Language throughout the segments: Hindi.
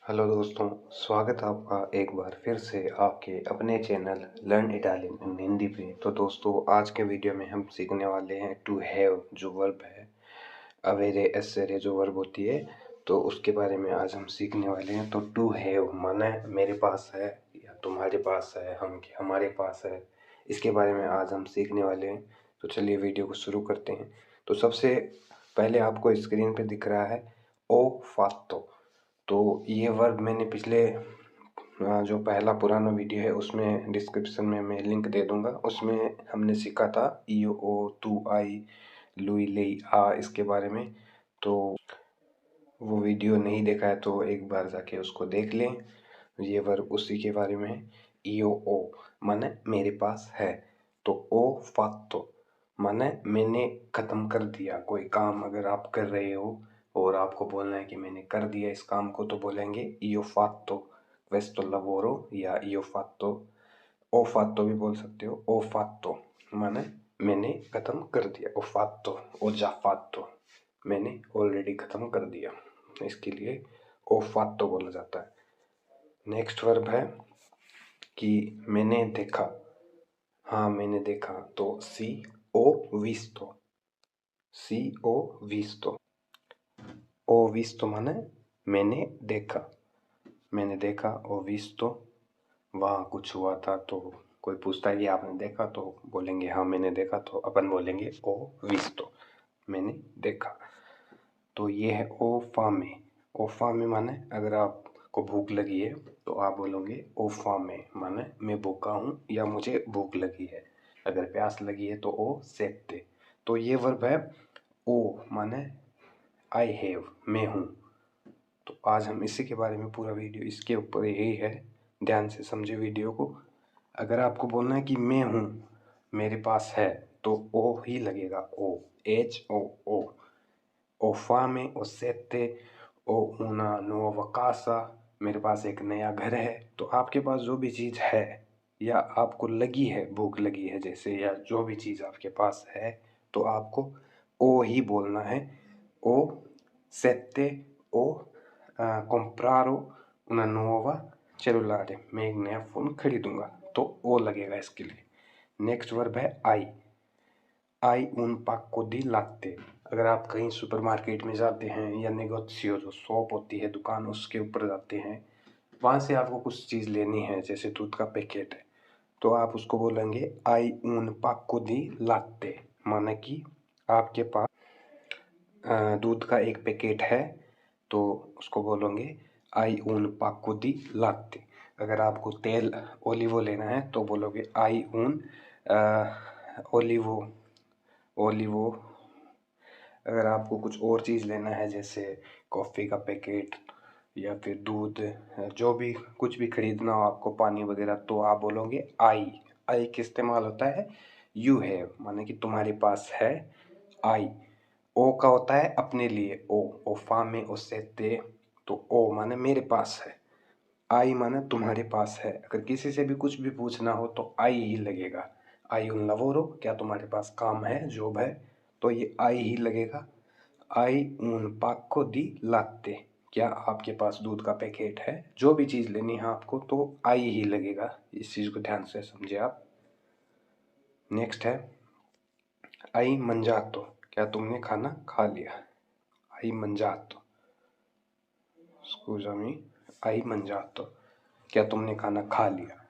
हेलो दोस्तों, स्वागत है आपका एक बार फिर से आपके अपने चैनल लर्न इटालियन इन हिंदी पे। तो दोस्तों, आज के वीडियो में हम सीखने वाले हैं टू हैव जो वर्ब है, अवेरे एसेरे जो वर्ब होती है, तो उसके बारे में आज हम सीखने वाले हैं। तो टू हैव माना मेरे पास है या तुम्हारे पास है, हमारे पास है, इसके बारे में आज हम सीखने वाले हैं। तो चलिए वीडियो को शुरू करते हैं। तो सबसे पहले आपको स्क्रीन पे दिख रहा है ओ फातो। तो ये वर्ब मैंने पिछले जो पहला पुराना वीडियो है उसमें डिस्क्रिप्शन में मैं लिंक दे दूंगा। उसमें हमने सीखा था ईओ ओ तू आई लुई लेई आ इसके बारे में। तो वो वीडियो नहीं देखा है तो एक बार जाके उसको देख लें। ये वर्ब उसी के बारे में है। ईओ ओ माने मेरे पास है, तो ओ फात्तो माने मैंने खत्म कर दिया कोई काम। अगर आप कर रहे हो और आपको बोलना है कि मैंने कर दिया इस काम को, तो बोलेंगे io fatto questo lavoro या io fatto, ओ फात्तो भी बोल सकते हो। ओ फात्तो माने मैंने खत्म कर दिया, ओ फात्तो ओ जा फात्तो मैंने ऑलरेडी खत्म कर दिया, इसके लिए ओ फात्तो बोला जाता है। नेक्स्ट वर्ब है कि मैंने देखा, हाँ मैंने देखा, तो सी ओ विस्तो, सी ओ विस्तो। ओ विस्तो माने मैंने देखा, मैंने देखा। ओ विस्तो वहाँ कुछ हुआ था, तो कोई पूछता है कि आपने देखा, तो बोलेंगे हाँ मैंने देखा, तो अपन बोलेंगे ओ विस्तो, मैंने देखा। तो ये है ओ फामे। ओ फामे माने अगर आपको भूख लगी है तो आप बोलोगे ओ फामे माने मैं भूखा हूँ या मुझे भूख लगी है। अगर प्यास लगी है तो ओ सेत्ते। तो ये वर्ब है ओ माने आई हैव, मैं हूँ। तो आज हम इसी के बारे में पूरा वीडियो इसके ऊपर यही है, ध्यान से समझे वीडियो को। अगर आपको बोलना है कि मैं हूँ, मेरे पास है, तो ओ ही लगेगा, ओ एच ओ ओ। ओ फामे ओ सेते ओ una nuova casa, मेरे पास एक नया घर है। तो आपके पास जो भी चीज़ है या आपको लगी है, भूख लगी है जैसे, या जो भी चीज़ आपके पास है, तो आपको ओ ही बोलना है। ओ सेते ओ compraro una nuova cellulare, मैं एक नया फ़ोन खरीदूंगा, तो ओ लगेगा इसके लिए। नेक्स्ट वर्ब है आई। आई उन pacco di latte। अगर आप कहीं सुपरमार्केट में जाते हैं या नेगोशियो जो शॉप होती है, दुकान, उसके ऊपर जाते हैं, वहाँ से आपको कुछ चीज़ लेनी है, जैसे दूध का पैकेट है, तो आप उसको बोलेंगे आई उन pacco di latte, माना कि आपके पास दूध का एक पैकेट है, तो उसको बोलोगे आई उन pacco di latte। अगर आपको तेल ओलिवो लेना है तो बोलोगे आई उन ओलिवो ओलिवो। अगर आपको कुछ और चीज़ लेना है जैसे कॉफ़ी का पैकेट या फिर दूध, जो भी कुछ भी खरीदना हो आपको, पानी वगैरह, तो आप बोलोगे आई। आई का इस्तेमाल होता है यू हैव माने कि तुम्हारे पास है। आई ओ का होता है अपने लिए, ओ फामे ओ सेते, तो ओ माने मेरे पास है, आई माने तुम्हारे पास है। अगर किसी से भी कुछ भी पूछना हो तो आई ही लगेगा। आई उन लवोरो, क्या तुम्हारे पास काम है, जॉब है, तो ये आई ही लगेगा। आई उन पाक्को दी लाते, क्या आपके पास दूध का पैकेट है, जो भी चीज़ लेनी है आपको, तो आई ही लगेगा। इस चीज़ को ध्यान से समझे आप। नेक्स्ट है आई मंजातो, क्या तुमने खाना खा लिया। आई मंजातो, स्कूजामी, आई मंजातो, क्या तुमने खाना खा लिया।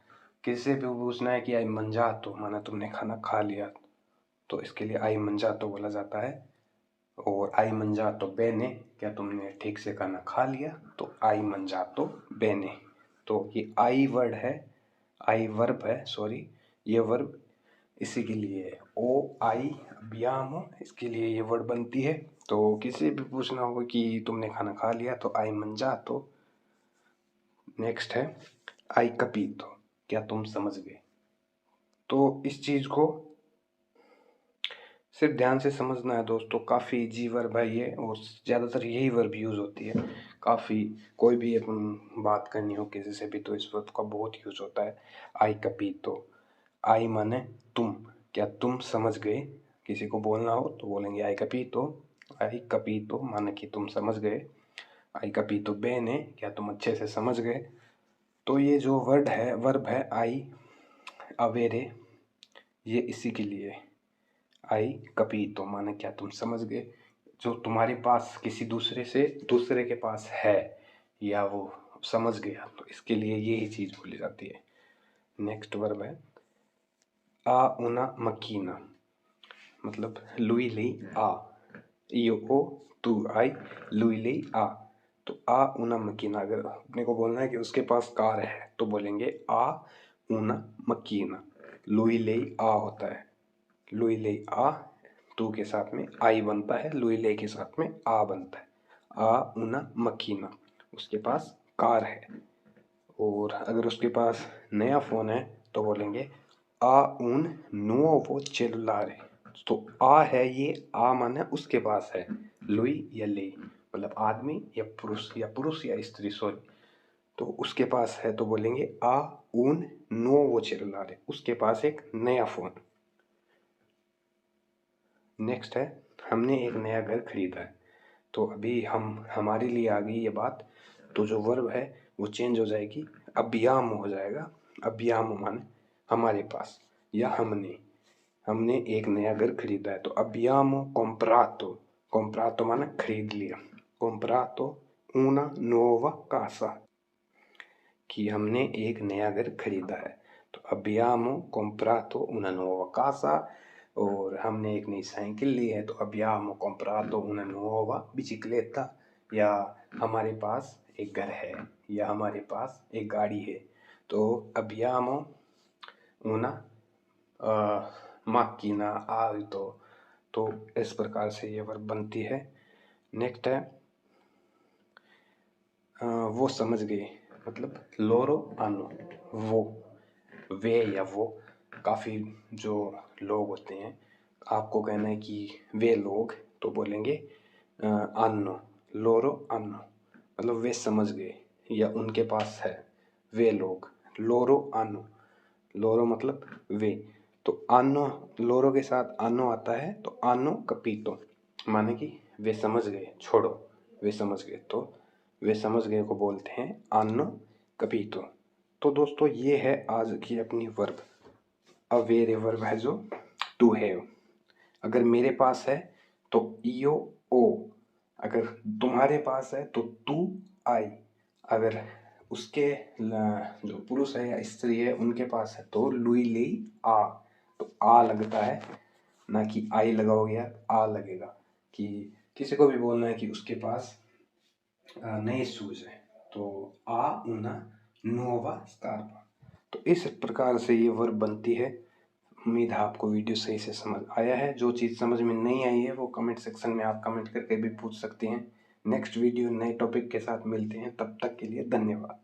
किसी से भी पूछना है कि आई मंजातो माना तुमने खाना खा लिया, तो इसके लिए आई मंजातो बोला जाता है। और आई मंजातो बेने, क्या तुमने ठीक से खाना खा लिया, तो आई मंजातो बेने। तो ये आई वर्ड है, आई वर्ब है, सॉरी, ये वर्ब इसी के लिए है। ओ आई अबियामो, इसके लिए ये वर्ड बनती है। तो किसी भी पूछना हो कि तुमने खाना खा लिया, तो आई मंजातो। नेक्स्ट है आई कपीतो, क्या तुम समझ गए। तो इस चीज़ को सिर्फ ध्यान से समझना है दोस्तों, काफ़ी इजी वर्ब है ये, और ज़्यादातर यही वर्ब यूज़ होती है। काफ़ी कोई भी अपन बात करनी हो किसी से भी, तो इस वर्ब का बहुत यूज़ होता है। आई कपीतो, आई माने तुम, क्या तुम समझ गए। किसी को बोलना हो तो बोलेंगे आई कपीतो, आई कपीतो माने कि तुम समझ गए। आई capito bene, क्या तुम अच्छे से समझ गए? तो ये जो वर्ब है आई अवेरे, ये इसी के लिए आई capito माने क्या तुम समझ गए। जो तुम्हारे पास किसी दूसरे के पास है या वो समझ गया, तो इसके लिए यही चीज़ बोली जाती है। नेक्स्ट वर्ब है आ una macchina, मतलब लुई लई आ, io o तू आई, लुई लई आ। तो आ una macchina, अगर अपने को बोलना है कि उसके पास कार है तो बोलेंगे आ una macchina। लुई लई आ होता है, लुई लई आ, तू के साथ में आई बनता है, लुई ले के साथ में आ बनता है। आ una macchina, उसके पास कार है। और अगर उसके पास नया फ़ोन है तो बोलेंगे आ un nuovo cellulare। तो आ है, ये आ माने उसके पास है, लुई या ले मतलब आदमी या पुरुष या स्त्री, सॉरी। तो उसके पास है तो बोलेंगे आ un nuovo cellulare, उसके पास एक नया फ़ोन। नेक्स्ट है हमने एक नया घर खरीदा है। तो अभी हमारे लिए आ गई ये बात, तो जो वर्ब है वो चेंज हो जाएगी, अबियामो हो जाएगा। अबियामो माने हमारे पास या हमने एक नया घर खरीदा है। तो अबियामो कॉम्प्रातो, कॉम्प्रातो माने खरीद लिया, कॉम्प्रातो una nuova casa, कि हमने एक नया घर खरीदा है। तो अबियामो कॉम्प्रातो una nuova casa, और हमने एक नई साइकिल ली है तो अबियामो कॉम्प्रातो una nuova bicicletta, या हमारे पास एक घर है या हमारे पास एक गाड़ी है। तो अबियामो una macchina auto, तो इस प्रकार से ये वर्ब बनती है। नेक्स्ट है वो समझ गए, मतलब लोरो आनो, वो, वे या वो, काफ़ी जो लोग होते हैं, आपको कहना है कि वे लोग, तो बोलेंगे आनो, लोरो आनो, मतलब वे समझ गए या उनके पास है, वे लोग, लोरो आनो, लोरो मतलब वे। तो आनो, लोरो के साथ आनो आता है तो आनो कपीतो, माने कि वे समझ गए, छोड़ो, वे समझ गए, तो वे समझ गए को बोलते हैं आनो कपीतो। तो दोस्तों ये है आज की अपनी वर्ब। अवेरे वर्ब है जो टू हैव। अगर मेरे पास है तो io ओ, अगर तुम्हारे पास है तो तू आई, अगर उसके जो पुरुष है या स्त्री है उनके पास है तो लुई ले आ। तो आ लगता है, ना कि आई लगाओगे यार, आ लगेगा। कि किसी को भी बोलना है कि उसके पास नए शूज है तो आ una nuova scarpa। तो इस प्रकार से ये वर्ब बनती है। उम्मीद है आपको वीडियो सही से समझ आया है। जो चीज़ समझ में नहीं आई है वो कमेंट सेक्शन में आप कमेंट करके भी पूछ सकते हैं। नेक्स्ट वीडियो नए टॉपिक के साथ मिलते हैं, तब तक के लिए धन्यवाद।